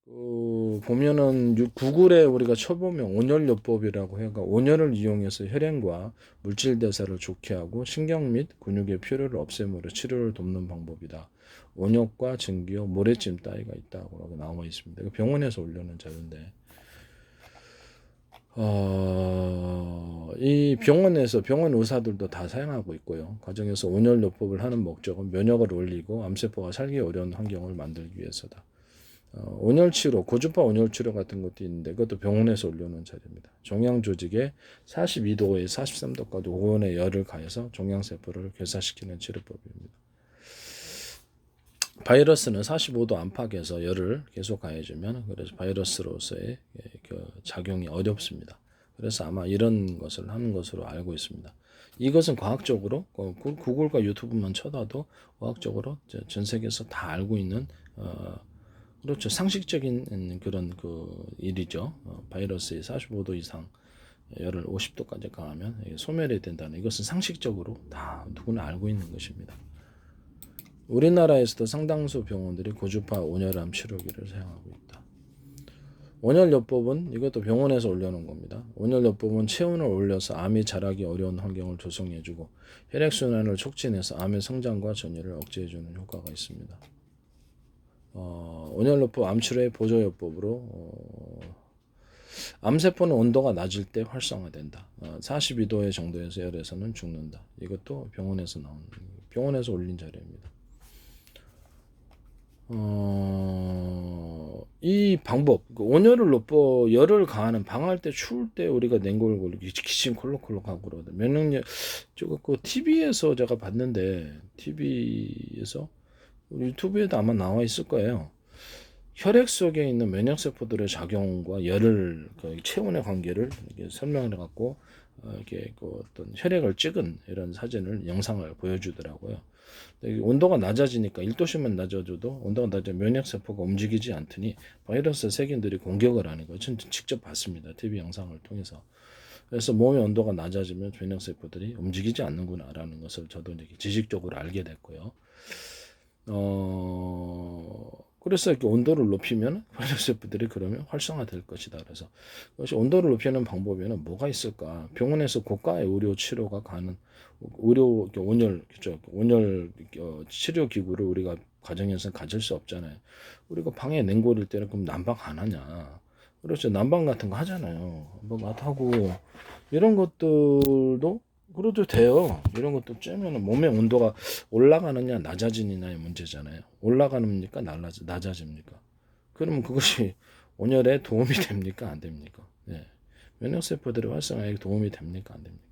보면은 구글에 우리가 쳐보면 온열요법이라고 해가 온열을 이용해서 혈행과 물질 대사를 좋게 하고 신경 및 근육의 표류를 없애므로 치료를 돕는 방법이다. 온역과 증기요, 모래찜 따위가 있다고 나와 있습니다. 병원에서 올려놓은 자료인데, 이 병원에서 병원 의사들도 다 사용하고 있고요. 가정에서 온열요법을 하는 목적은 면역을 올리고 암세포가 살기 어려운 환경을 만들기 위해서다. 온열치료, 고주파 온열치료 같은 것도 있는데 그것도 병원에서 올려놓은 자료입니다. 종양 조직에 42도에 43도까지 고온의 열을 가해서 종양세포를 괴사시키는 치료법입니다. 바이러스는 45도 안팎에서 열을 계속 가해주면 그래서 바이러스로서의 그 작용이 어렵습니다. 그래서 아마 이런 것을 하는 것으로 알고 있습니다. 이것은 과학적으로 구글과 유튜브만 쳐다도 과학적으로 전 세계에서 다 알고 있는 그렇죠. 상식적인 그런 그 일이죠. 바이러스의 45도 이상 열을 50도까지 가하면 소멸이 된다는 이것은 상식적으로 다 누구나 알고 있는 것입니다. 우리나라에서도 상당수 병원들이 고주파 온열암 치료기를 사용하고 있다. 온열요법은 이것도 병원에서 올려놓은 겁니다. 온열요법은 체온을 올려서 암이 자라기 어려운 환경을 조성해주고 혈액순환을 촉진해서 암의 성장과 전이를 억제해주는 효과가 있습니다. 온열요법 암치료의 보조요법으로 암세포는 온도가 낮을 때 활성화된다. 42도의 정도에서 열에서는 죽는다. 이것도 병원에서 올린 자료입니다. 이 방법, 온열을 높여 열을 가하는 방할 때 추울 때 우리가 냉골 걸리고 기침 콜록콜록 하고 그러거든. 면역력 저거 그 TV에서 제가 봤는데 TV에서 유튜브에도 아마 나와 있을 거예요. 혈액 속에 있는 면역세포들의 작용과 열을 그 체온의 관계를 이렇게 설명을 해갖고 이렇게 그 어떤 혈액을 찍은 이런 사진을 영상을 보여주더라고요. 온도가 낮아지니까 1도씩만 낮아져도 온도가 낮아지면 면역세포가 움직이지 않더니 바이러스 세균들이 공격을 하는 거예요. 전 직접 봤습니다. TV 영상을 통해서. 그래서 몸의 온도가 낮아지면 면역세포들이 움직이지 않는구나라는 것을 저도 이제 지식적으로 알게 됐고요. 그래서 이렇게 온도를 높이면 바이러스들이 그러면 활성화될 것이다. 그래서 그것이 온도를 높이는 방법에는 뭐가 있을까? 병원에서 고가의 의료 치료가 가는 의료 온열 치료 기구를 우리가 가정에서 가질 수 없잖아요. 우리가 방에 냉골일 때는 그럼 난방 안 하냐? 그렇죠. 난방 같은 거 하잖아요. 뭐 하고 이런 것들도 그래도 돼요. 이런 것도 쬐면 몸의 온도가 올라가느냐 낮아지느냐의 문제잖아요. 올라가니까 낮아집니까? 그러면 그것이 온열에 도움이 됩니까? 안 됩니까? 네. 면역세포들의 활성화에 도움이 됩니까? 안 됩니까?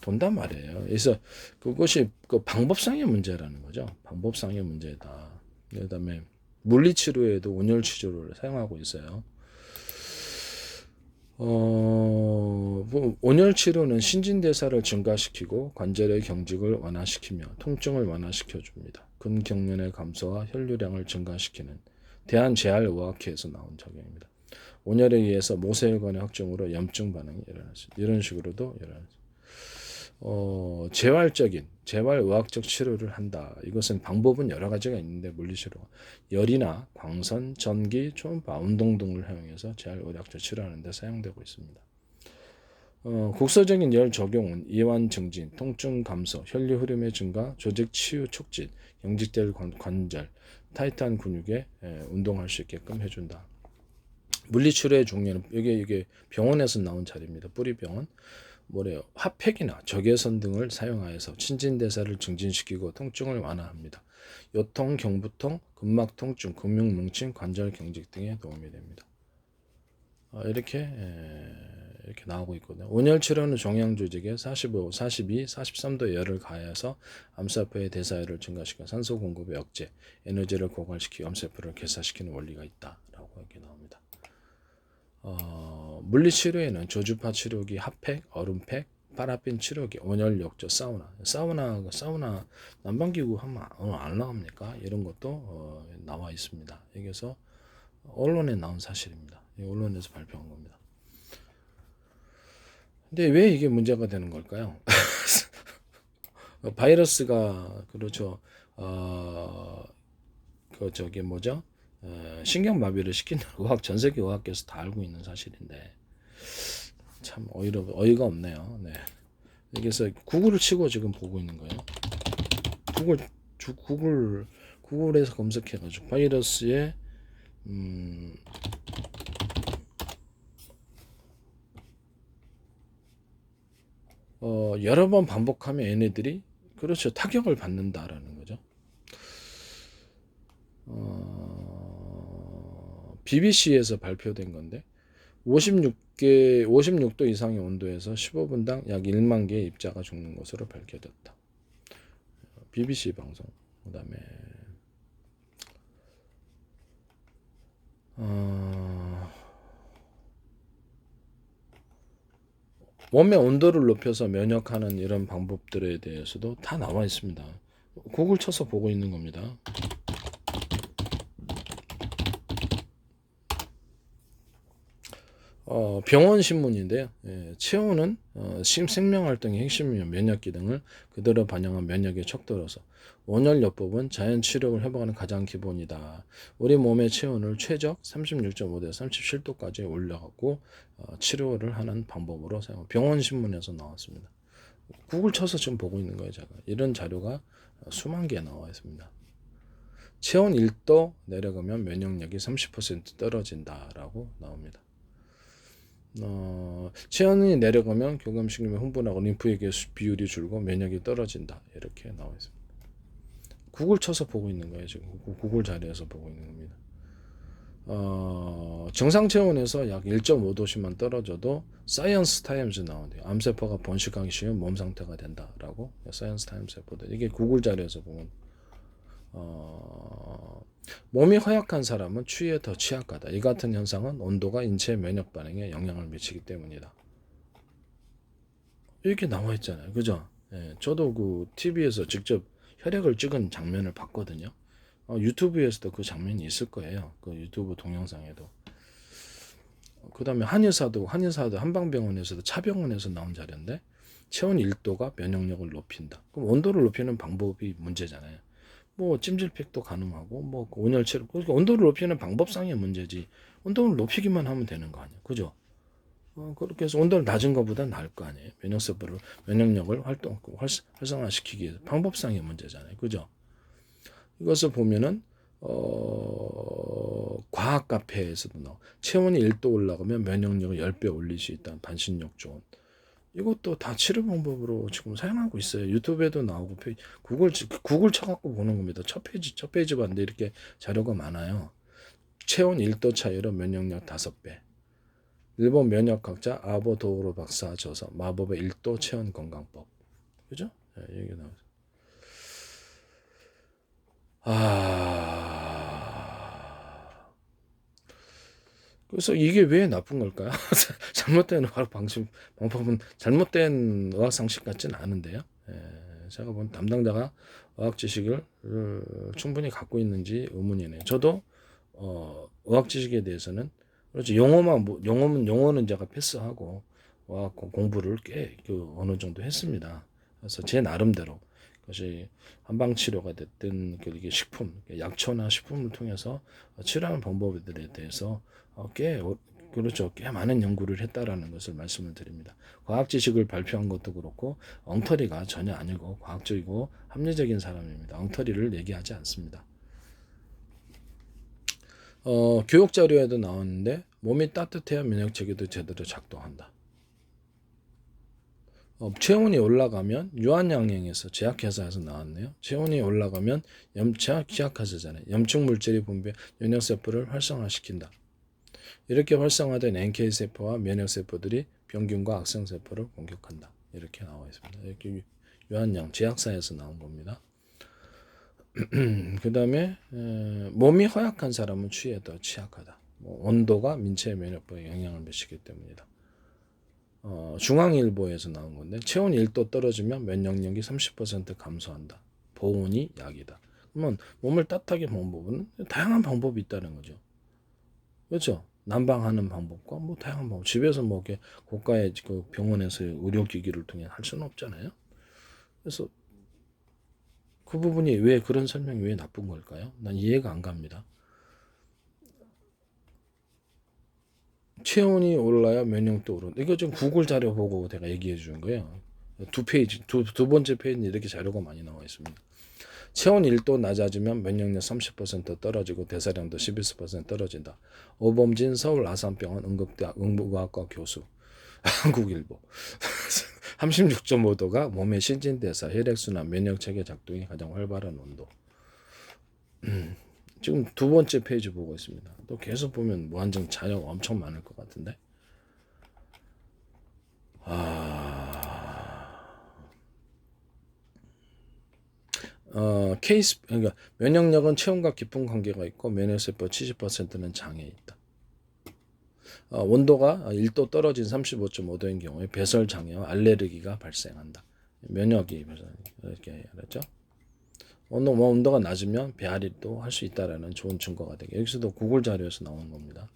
돈단 말이에요. 그래서 그것이 그 방법상의 문제라는 거죠. 방법상의 문제다. 그다음에 물리치료에도 온열치료를 사용하고 있어요. 온열치료는 신진대사를 증가시키고 관절의 경직을 완화시키며 통증을 완화시켜 줍니다. 근경련의 감소와 혈류량을 증가시키는 대한재활의학회에서 나온 작용입니다. 온열에 의해서 모세혈관의 확정으로 염증 반응이 일어날 수 있다. 이런 식으로도 일어날 수 재활의학적 치료를 한다. 이것은 방법은 여러 가지가 있는데 물리치료가 열이나 광선, 전기, 초음파, 운동 등을 사용해서 재활의학적 치료하는 데 사용되고 있습니다. 국소적인 열 적용은 이완 증진, 통증 감소, 혈류 흐름의 증가, 조직 치유 촉진, 경직될 관절, 타이트한 근육에 운동할 수 있게끔 해준다. 물리치료의 종류는 이게 병원에서 나온 자료입니다. 뿌리병원. 핫팩이나 적외선 등을 사용하여서 신진대사를 증진시키고 통증을 완화합니다. 요통, 경부통, 근막 통증, 근육 뭉침, 관절 경직 등에 도움이 됩니다. 이렇게 나오고 있거든요. 온열 치료는 종양 조직에 45, 42, 43도 열을 가해서 암세포의 대사율을 증가시켜 산소 공급의 억제, 에너지를 고갈시키고 암세포를 괴사시키는 원리가 있다라고 이렇게 나옵니다. 물리치료에는 저주파 치료기, 핫팩, 얼음팩, 파라핀 치료기, 온열 욕조, 사우나 난방기구 하면 안 나옵니까? 이런 것도 나와 있습니다. 여기서 언론에 나온 사실입니다. 언론에서 발표한 겁니다. 근데 왜 이게 문제가 되는 걸까요? 바이러스가 그렇죠. 그 저기 뭐죠? 신경마비를 시킨다는 전 세계 의학계에서 다 알고 있는 사실인데 참 어이가 없네요. 네. 그래서 구글을 치고 지금 보고 있는 거예요. 구글에서 검색해가지고 바이러스의 여러 번 반복하면 얘네들이 그렇죠 타격을 받는다라는 거죠. BBC에서 발표된 건데 56도 이상의 온도에서 15분당 약 1만 개의 입자가 죽는 것으로 밝혀졌다. BBC 방송. 그다음에 몸의 온도를 높여서 면역하는 이런 방법들에 대해서도 다 나와 있습니다. 구글 쳐서 보고 있는 겁니다. 병원 신문인데요. 체온은 생명활동의 핵심이며 맥락 기능을 그대로 반영한 면역의 척도로서 온열요법은 자연 치료를 회복하는 가장 기본이다. 우리 몸의 체온을 최적 36.5대 37도까지 올려갖고 치료를 하는 방법으로 병원 신문에서 나왔습니다. 구글 쳐서 지금 보고 있는 거예요. 제가 이런 자료가 수만 개 나와 있습니다. 체온 1도 내려가면 면역력이 30% 떨어진다라고 나옵니다. 체온이 내려가면 교감신경이 흥분하고 림프液 비율이 줄고 면역이 떨어진다. 이렇게 나와 있습니다. 구글 쳐서 보고 있는 거예요. 지금 구글 자료에서 보고 있는 겁니다. 정상 체온에서 약 1.5도씩만 떨어져도 사이언스 타임즈 나오는데요. 암세포가 번식하기 쉬운 몸 상태가 된다라고 사이언스 타임즈에 보다. 이게 구글 자료에서 보면 몸이 허약한 사람은 추위에 더 취약하다. 이 같은 현상은 온도가 인체 면역 반응에 영향을 미치기 때문이다. 이렇게 나와 있잖아요. 그죠? 저도 그 TV에서 직접 혈액을 찍은 장면을 봤거든요. 유튜브에서도 그 장면이 있을 거예요. 그 유튜브 동영상에도. 그 다음에 한의사도 한방병원에서도 차병원에서 나온 자료인데 체온 1도가 면역력을 높인다. 그럼 온도를 높이는 방법이 문제잖아요. 뭐 찜질팩도 가능하고 뭐 온열체로 그러니까 온도를 높이는 방법상의 문제지 온도를 높이기만 하면 되는 거 아니에요. 그죠? 그렇게 해서 온도를 낮은 것보다 나을 거 아니에요. 면역력을 활성화시키기 위해서 방법상의 문제잖아요. 그죠? 이것을 보면은 과학 카페에서도 나와. 체온이 1도 올라가면 면역력을 10배 올릴 수 있다는 반신욕 조언. 이것도 다 치료 방법으로 지금 사용하고 있어요. 유튜브에도 나오고 구글 쳐갖고 보는 겁니다. 첫 페이지 봤는데 이렇게 자료가 많아요. 체온 1도 차이로 면역력 5배. 일본 면역학자 아보도우로 박사 저서 마법의 1도 체온 건강법. 그죠? 얘기 나오죠. 그래서 이게 왜 나쁜 걸까요? 잘못된 방법은 잘못된 의학 상식 같지는 않은데요. 제가 본 담당자가 의학 지식을 충분히 갖고 있는지 의문이네요. 저도 의학 지식에 대해서는 그렇지 용어는 제가 패스하고 의학 공부를 꽤 어느 정도 했습니다. 그래서 제 나름대로 그것이 한방 치료가 됐든 이게 약초나 식품을 통해서 치료하는 방법들에 대해서 꽤 많은 연구를 했다라는 것을 말씀을 드립니다. 과학 지식을 발표한 것도 그렇고 엉터리가 전혀 아니고 과학적이고 합리적인 사람입니다. 엉터리를 얘기하지 않습니다. 교육 자료에도 나왔는데 몸이 따뜻해야 면역 체계도 제대로 작동한다. 체온이 올라가면 유한양행에서 제약회사에서 나왔네요. 체온이 올라가면 제약회사잖아요. 염증 물질이 분비해 면역세포를 활성화시킨다. 이렇게 활성화된 NK세포와 면역세포들이 병균과 악성세포를 공격한다. 이렇게 나와 있습니다. 이렇게 유한양 제약사에서 나온 겁니다. 그 다음에 몸이 허약한 사람은 추위에 더 취약하다. 온도가 민체 면역력에 영향을 미치기 때문이다. 중앙일보에서 나온 건데 체온 1도 떨어지면 면역력이 30% 감소한다. 보온이 약이다. 그러면 몸을 따뜻하게 방법은 다양한 방법이 있다는 거죠. 그렇죠? 난방하는 방법과 뭐 다양한 방법. 집에서 뭐 이렇게 고가의 그 병원에서 의료기기를 통해 할 수는 없잖아요. 그래서 그 부분이 왜 그런 설명이 왜 나쁜 걸까요? 난 이해가 안 갑니다. 체온이 올라야 면역도 오른다. 이거 좀 구글 자료 보고 내가 얘기해 주는 거예요. 두 페이지, 두 번째 페이지는 이렇게 자료가 많이 나와 있습니다. 체온 1도 낮아지면 면역력 30% 떨어지고 대사량도 11% 떨어진다. 오범진 서울 아산병원 응급대학 응급의학과 교수. 한국일보. 36.5도가 몸의 신진대사, 혈액순환, 면역체계 작동이 가장 활발한 온도. 지금 두 번째 페이지 보고 있습니다. 또 계속 보면 무한정 자료가 엄청 많을 것 같은데. 케이스 그러니까 면역력은 체온과 깊은 관계가 있고 면역세포 70%는 장에 있다. 온도가 1도 떨어진 35.5도인 경우에 배설 장애와 알레르기가 발생한다. 면역이 이렇게 알았죠? 온도가 낮으면 배앓이도 할 수 있다라는 좋은 증거가 되게 여기서도 구글 자료에서 나온 겁니다.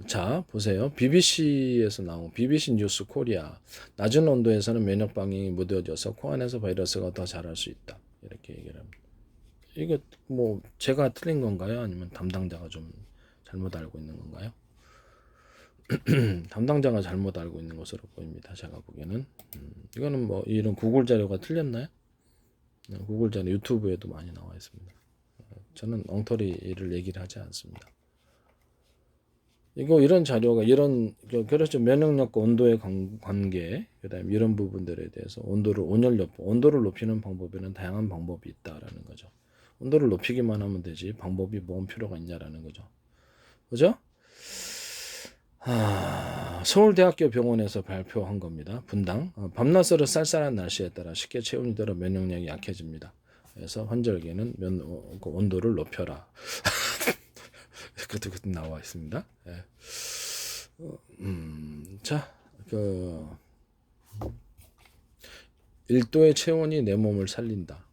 자 보세요. BBC에서 나온 BBC 뉴스 코리아 낮은 온도에서는 면역 반응이 무뎌져서 코 안에서 바이러스가 더 자랄 수 있다. 이렇게 얘기를 합니다. 이거 뭐 제가 틀린 건가요? 아니면 담당자가 좀 잘못 알고 있는 건가요? 담당자가 잘못 알고 있는 것으로 보입니다. 제가 보기에는 이거는 뭐 이런 구글 자료가 틀렸나요? 구글 자료 유튜브에도 많이 나와 있습니다. 저는 엉터리를 얘기를 하지 않습니다. 이거 이런 자료가 이런 그렇죠 면역력과 온도의 관계 그다음에 이런 부분들에 대해서 온도를 높이는 방법에는 다양한 방법이 있다라는 거죠. 온도를 높이기만 하면 되지 방법이 뭔 필요가 있냐라는 거죠. 그죠? 서울대학교 병원에서 발표한 겁니다. 분당 밤낮으로 쌀쌀한 날씨에 따라 쉽게 체온이 들어 면역력이 약해집니다. 그래서 환절기에는 온도를 높여라. 그것도 나와 있습니다. 예. 자, 1도의 체온이 내 몸을 살린다.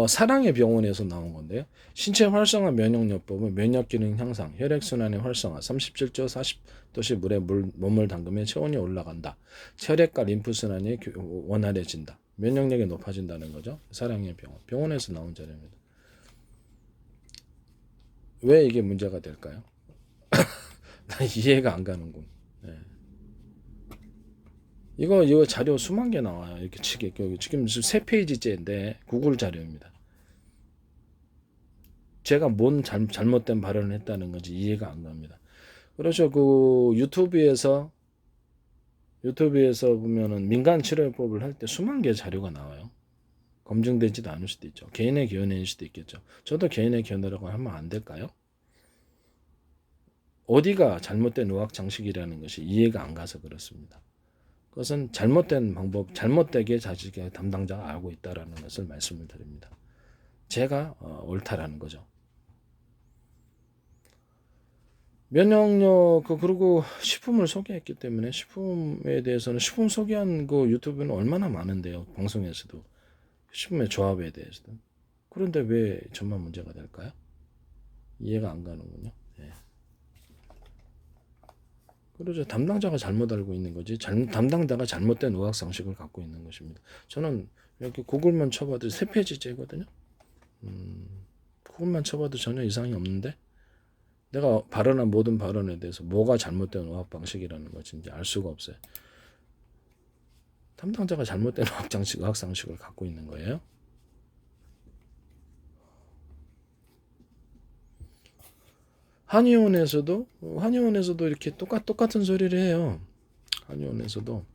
사랑의 병원에서 나온 건데요. 신체 활성화 면역요법은 면역 기능 향상, 혈액순환의 활성화, 37조 40도씨 물에 몸을 담그면 체온이 올라간다. 혈액과 림프순환이 원활해진다. 면역력이 높아진다는 거죠. 사랑의 병원에서 나온 자료입니다. 왜 이게 문제가 될까요? 나 이해가 안 가는군. 네. 이거 자료 수만 개 나와요. 이렇게 치게 지금 3페이지째인데 구글 자료입니다. 제가 뭔 잘못된 발언을 했다는 건지 이해가 안 갑니다. 그렇죠. 그 유튜브에서 보면은 민간 치료법을 할 때 수만 개의 자료가 나와요. 검증되지도 않을 수도 있죠. 개인의 견해일 수도 있겠죠. 저도 개인의 견해라고 하면 안 될까요? 어디가 잘못된 의학 장식이라는 것이 이해가 안 가서 그렇습니다. 그것은 잘못된 방법, 잘못되게 자식의 담당자가 알고 있다라는 것을 말씀을 드립니다. 제가 옳다라는 거죠. 면역력 그리고 식품을 소개했기 때문에 식품에 대해서는 식품 소개한 그 유튜브는 얼마나 많은데요. 방송에서도 식품의 조합에 대해서도. 그런데 왜 저만 문제가 될까요? 이해가 안 가는군요. 예. 그러죠. 담당자가 잘못 알고 있는 거지. 담당자가 잘못된 의학 상식을 갖고 있는 것입니다. 저는 이렇게 구글만 쳐봐도 3페이지째거든요. 구글만 쳐봐도 전혀 이상이 없는데 내가 발언한 모든 발언에 대해서 뭐가 잘못된 의학 방식이라는 것인지 알 수가 없어요. 담당자가 잘못된 의학 상식을 갖고 있는 거예요. 한의원에서도 이렇게 똑같은 소리를 해요. 한의원에서도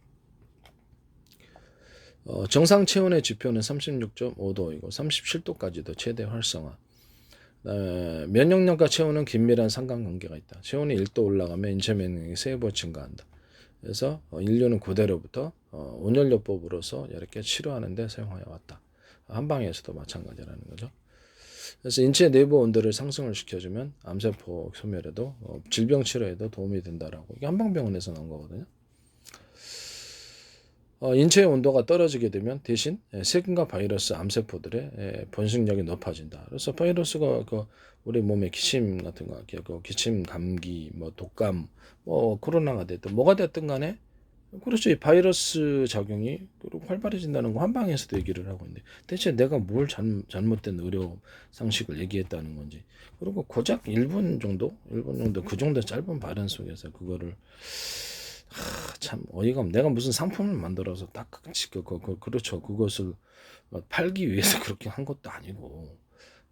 정상 체온의 지표는 36.5도이고 37도까지도 최대 활성화. 면역력과 체온은 긴밀한 상관관계가 있다. 체온이 1도 올라가면 인체 면역력이 3배 증가한다. 그래서 인류는 고대로부터 온열요법으로서 이렇게 치료하는 데 사용하여 왔다. 한방에서도 마찬가지라는 거죠. 그래서 인체 내부 온도를 상승을 시켜주면 암세포 소멸에도 질병 치료에도 도움이 된다라고. 이게 한방병원에서 나온 거거든요. 인체의 온도가 떨어지게 되면 대신 세균과 바이러스, 암세포들의 번식력이 높아진다. 그래서 바이러스가 우리 몸에 기침 같은 거, 기침 감기, 뭐 독감, 뭐 코로나가 됐든 뭐가 됐든 간에 그렇죠. 이 바이러스 작용이 그리고 활발해진다는 거 한방에서도 얘기를 하고 있는데 대체 내가 뭘 잘못된 의료 상식을 얘기했다는 건지 그리고 고작 1분 정도 그 정도 짧은 발언 속에서 그거를 참 어이가 없네. 내가 무슨 상품을 만들어서 딱 그렇죠. 그것을 팔기 위해서 그렇게 한 것도 아니고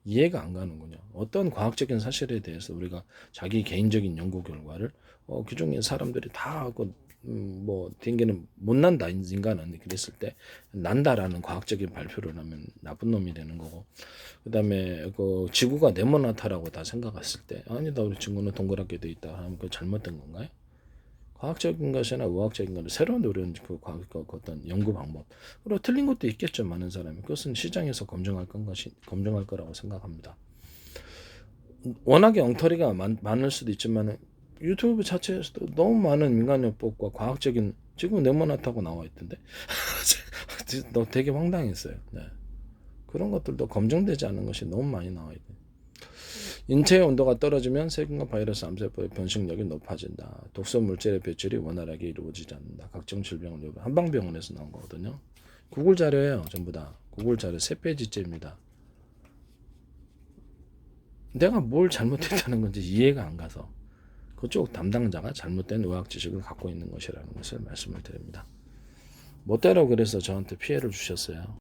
이해가 안 가는군요. 어떤 과학적인 사실에 대해서 우리가 자기 개인적인 연구 결과를 그중에 사람들이 다 하고 뭐 댕기는 못 난다 인간은 그랬을 때 난다라는 과학적인 발표를 하면 나쁜 놈이 되는 거고 그다음에 그 지구가 네모나다라고 다 생각했을 때 아니다 우리 지구는 동그랗게 돼 있다 하면 그 잘못된 건가요? 과학적인 것이나 의학적인 것은 새로운 어려운 그 과학 그 어떤 연구 방법 그리고 틀린 것도 있겠죠 많은 사람이 그것은 시장에서 검증할 거라고 생각합니다. 워낙에 엉터리가 많을 수도 있지만 유튜브 자체에서도 너무 많은 인간요법과 과학적인 지금 네모나다고 나와 있던데 너 되게 황당했어요. 네. 그런 것들도 검증되지 않은 것이 너무 많이 나와 있네. 인체의 온도가 떨어지면 세균과 바이러스 암세포의 번식력이 높아진다. 독성 물질의 배출이 원활하게 이루어지지 않는다. 각종 질병을 유발. 한방병원에서 나온 거거든요. 구글 자료예요. 전부 다. 구글 자료 3페이지째입니다. 내가 뭘 잘못했다는 건지 이해가 안 가서 그쪽 담당자가 잘못된 의학 지식을 갖고 있는 것이라는 것을 말씀을 드립니다. 멋대로 그래서 저한테 피해를 주셨어요.